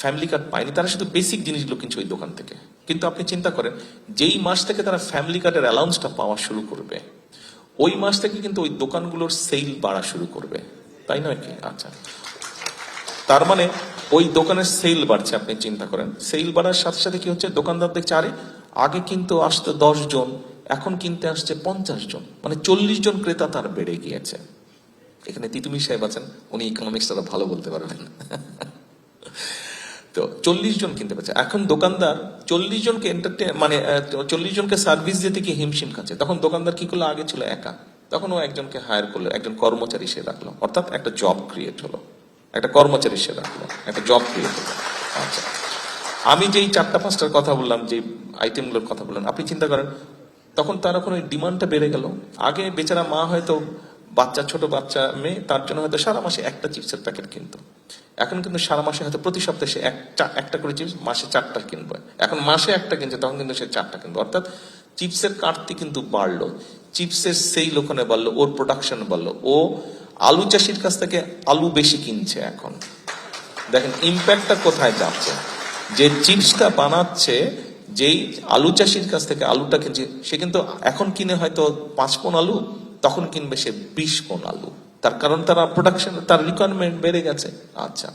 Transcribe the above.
Family card পায়নি, তারা শুধু বেসিক জিনিসগুলো কিনছে ওই দোকান থেকে। কিন্তু আপনি চিন্তা করেন, যেই মাস থেকে তারা ফ্যামিলি কার্ডের অ্যালাউন্সটা পাওয়া শুরু করবে, ওই মাস থেকে কিন্তু ওই দোকানগুলোর সেল বাড়া শুরু করবে, তাই নয় কি? আচ্ছা, তার মানে ওই দোকানের সেল বাড়ছে। আপনি চিন্তা করেন, সেল বাড়ার সাথে সাথে কি হচ্ছে, দোকানদার দেখছে আরে আগে কিন্তু আসতো 10 জন, এখন কিনতে আসছে 50 জন, মানে 40 জন ক্রেতা তার বেড়ে গিয়েছে। এখানে তিতুমির সাহেব আছেন, উনি ইকোনমিক্সটা ভালো বলতে পারবেন। তো 40 জন কিনতে পারছে। এখন দোকানদার 40 জনকে মানে 40 জনকে সার্ভিস দিতে কি হিমশিম খাচ্ছে। তখন দোকানদার কি করলো, আগে ছিল একা, তখন ও একজনকে হায়ার করলো, একজন কর্মচারী সে রাখলো, অর্থাৎ একটা জব ক্রিয়েট হলো, একটা কর্মচারী সে রাখলো, একটা জব ক্রিয়েট হলো। আচ্ছা, আমি যেই 4টা 5টার কথা বললাম, যে আইটেমগুলোর কথা বললাম, আপনি চিন্তা করেন, তখন তার এখন ওই ডিমান্ডটা বেড়ে গেল। আগে বেচারা মা হয়তো ছোট বাচ্চা মেয়ে, তার জন্য হয়তো সারা মাসে একটা চিপসের প্যাকেট কিনতো। এখন কিন্তু সারা মাসে হয়তো প্রতি সপ্তাহে সে একটা করে চিপস, মাসে 4টা কিনবে। এখন মাসে একটা কিনছে, তখন কিন্তু সে 4টা কিনবে। অর্থাৎ চিপসের কাটতি কিন্তু বাড়লো, চিপসের সেই ওখানে বাড়লো, ওর প্রোডাকশন বাড়লো, ও আলু চাষির কাছ থেকে আলু বেশি কিনছে। এখন দেখেন ইম্প্যাক্টটা কোথায় যাচ্ছে। যে চিপসটা বানাচ্ছে, যেই আলু চাষির কাছ থেকে আলুটা কিনছে, সে কিন্তু এখন কিনে হয়তো 5 পণ আলু, তখন কিনবে সে 20 পণ আলু। তার কারণ তার প্রোডাকশন, তার রিকোয়ারমেন্ট বেড়ে গেছে। আচ্ছা,